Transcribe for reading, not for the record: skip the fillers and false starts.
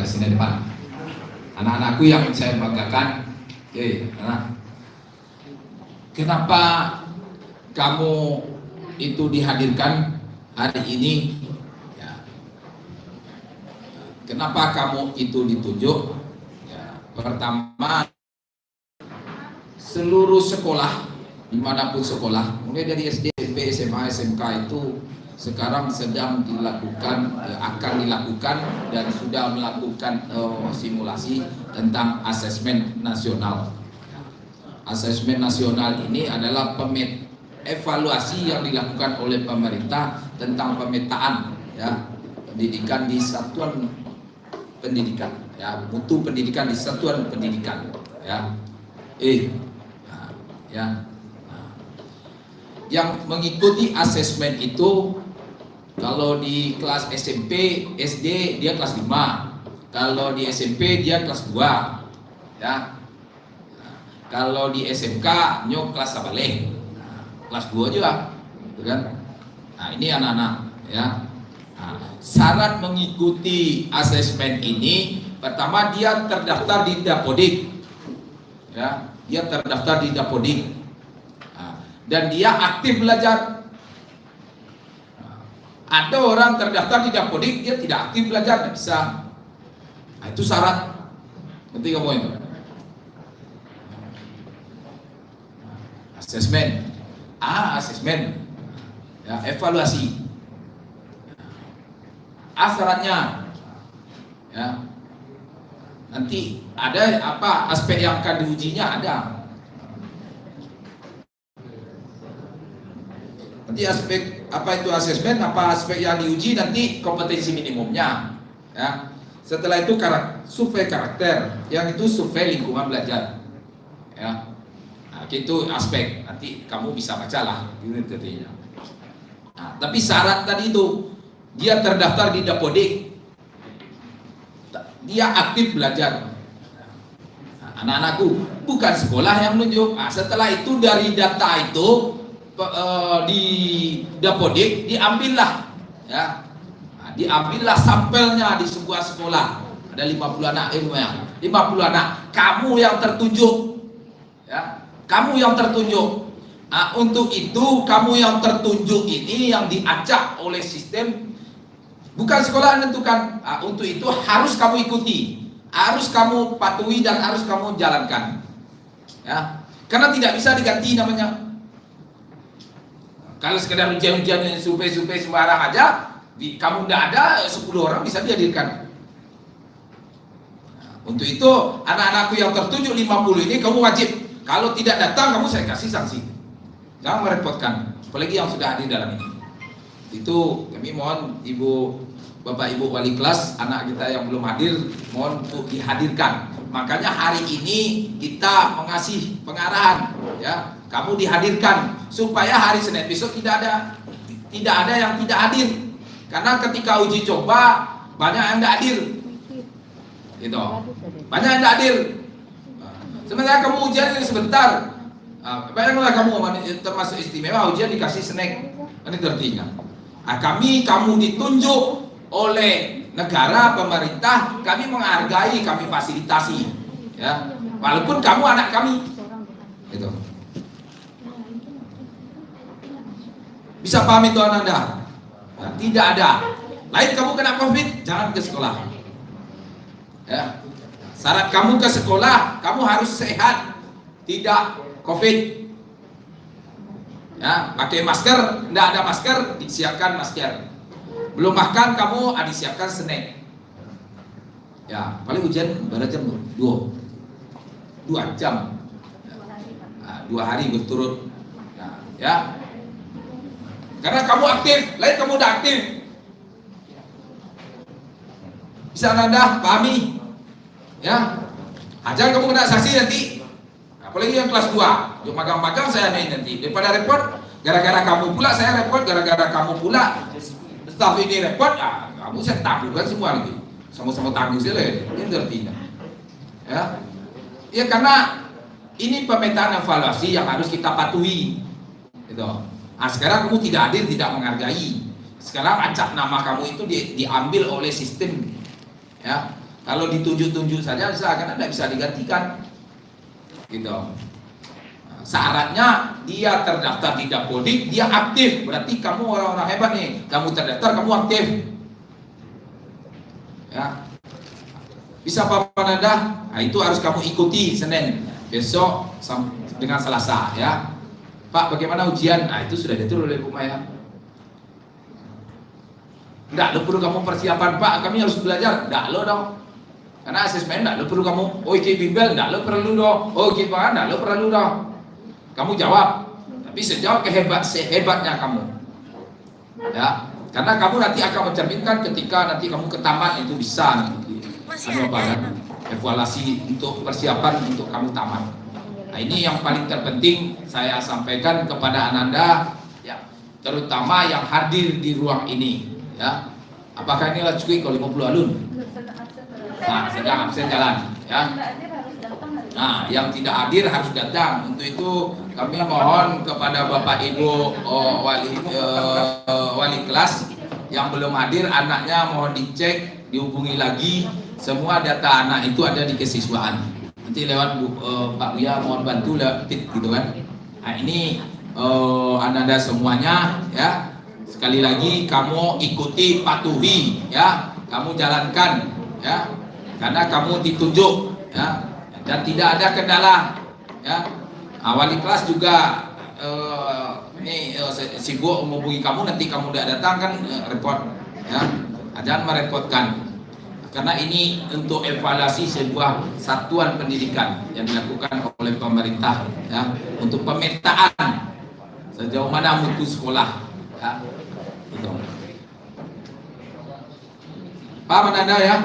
sini depan. Anak-anakku yang saya banggakan. Oke, anak. Kenapa kamu itu dihadirkan hari ini? Ya. Kenapa kamu itu ditunjuk? Ya. Pertama, seluruh sekolah, dimanapun sekolah, mulai dari SD, SMP, SMA, SMK itu sekarang sedang dilakukan, akan dilakukan dan sudah melakukan simulasi tentang asesmen nasional. Asesmen nasional ini adalah evaluasi yang dilakukan oleh pemerintah tentang pemetaan ya pendidikan di satuan pendidikan, ya mutu pendidikan di satuan pendidikan, ya yang mengikuti asesmen itu. Kalau di kelas SMP, SD dia kelas 5. Kalau di SMP dia kelas 2. Ya. Kalau di SMK nyok kelas sabale. Kelas 2 juga, gitu kan? Nah, ini anak-anak ya. Nah, syarat mengikuti asesmen ini pertama dia terdaftar di Dapodik. Ya, dia terdaftar di Dapodik. Nah, dan dia aktif belajar. Ada orang terdaftar di Dapodik, dia tidak aktif belajar, tidak bisa. Nah, itu syarat. Nanti kamu itu. Asesmen. Asesmen. Ya, evaluasi. Syaratnya. Ya. Nanti ada apa aspek yang akan diujinya ada. Nanti aspek apa itu asesmen, apa aspek yang diuji, nanti kompetensi minimumnya ya. Setelah itu survei karakter, yang itu survei lingkungan belajar ya. Nah, itu aspek, nanti kamu bisa baca lah gitu artinya. Nah, tapi syarat tadi itu dia terdaftar di Dapodik, dia aktif belajar. Nah, anak-anakku bukan sekolah yang menunjuk. Nah, setelah itu dari data itu di Dapodik diambillah ya. Nah, diambillah sampelnya di sebuah sekolah. Ada 50 anak, 50 anak. Kamu yang tertunjuk ya. Kamu yang tertunjuk. Nah, untuk itu kamu yang tertunjuk ini yang diacak oleh sistem, bukan sekolah yang menentukan. Nah, untuk itu harus kamu ikuti, harus kamu patuhi dan harus kamu jalankan ya. Karena tidak bisa diganti namanya. Kalau sekedar ujian-ujian yang survei sembarang aja, kamu tidak ada 10 orang bisa dihadirkan. Nah, untuk itu anak-anakku yang tertunjuk 50 ini kamu wajib. Kalau tidak datang kamu saya kasih sanksi. Jangan merepotkan, apalagi yang sudah hadir dalam ini. Itu kami mohon Bapak Ibu wali kelas, anak kita yang belum hadir mohon untuk dihadirkan. Makanya hari ini kita mengasih pengarahan ya. Kamu dihadirkan supaya hari Senin besok tidak ada yang tidak hadir. Karena ketika uji coba banyak yang tidak hadir. Gitu. Banyak yang tidak hadir. Sementara kamu ujian ini sebentar. Bayanglah kamu termasuk istimewa ujian dikasih snack. Ini artinya. Kamu ditunjuk oleh negara, pemerintah, kami menghargai, kami fasilitasi. Ya. Walaupun kamu anak kami. Gitu. Bisa paham itu Anda? Nah, tidak ada. Lain kamu kena COVID, jangan ke sekolah. Ya. Syarat kamu ke sekolah, kamu harus sehat, tidak COVID. Ya, pakai masker, tidak ada masker, disiapkan masker. Belum makan kamu, disiapkan snack. Ya, paling ujian berapa jam? 2 jam. Nah, 2 hari berturut. Ya. Karena kamu aktif, lain kamu udah aktif. Bisa Anda pahami? Ya. Jangan kamu kena sanksi nanti. Apalagi yang kelas 2. Untuk magang-magang saya main nanti. Daripada repot, gara-gara kamu pula saya repot, gara-gara kamu pula staf ini repot, kamu saya tangguhkan semua lagi. Sama-sama tangguh sih lah. Ini artinya. Ya. Ya karena ini pemetaan evaluasi yang harus kita patuhi. Gitu. Nah, sekarang kamu tidak hadir, tidak menghargai. Sekarang acak nama kamu itu diambil oleh sistem. Ya. Kalau ditunjuk-tunjuk saja karena tidak bisa digantikan, gitu. Syaratnya dia terdaftar di Dapodik, dia aktif. Berarti kamu orang-orang hebat nih. Kamu terdaftar, kamu aktif. Ya. Bisa Pak Nanda? Nah, itu harus kamu ikuti Senin, besok dengan Selasa ya. Pak, bagaimana ujian? Nah, itu sudah diatur oleh Bu Maya. Enggak perlu kamu persiapan, Pak. Kami harus belajar. Enggak lo dong. Karena asesmen enggak perlu kamu. Oh, iki bimbel enggak perlu dong. Oh, iki pangan enggak perlu dong. Kamu jawab. Tapi sejauh sehebatnya kamu. Ya. Karena kamu nanti akan mencerminkan ketika nanti kamu ke taman itu bisa nanti. Evaluasi untuk persiapan untuk kamu tamat. Nah, ini yang paling terpenting saya sampaikan kepada Ananda ya, terutama yang hadir di ruang ini ya. Apakah ini cukup kalau 50 alun? Nah, sedang absen jalan ya. Nah, yang tidak hadir harus datang. Untuk itu kami mohon kepada Bapak Ibu wali kelas yang belum hadir, anaknya mohon dicek, dihubungi lagi. Semua data anak itu ada di kesiswaan. Nanti lewat Pak Buya mohon bantu lewat gitu kan. Nah, ini Ananda semuanya ya. Sekali lagi kamu ikuti, patuhi ya. Kamu jalankan ya. Karena kamu ditunjuk ya. Dan tidak ada kendala ya. Wali kelas juga sibuk menghubungi kamu, nanti kamu tidak datang kan repot ya. Jangan merepotkan. Karena ini untuk evaluasi sebuah satuan pendidikan yang dilakukan oleh pemerintah ya, untuk pemetaan sejauh mana mutu sekolah ya. Gitu. Pak Mananda ya.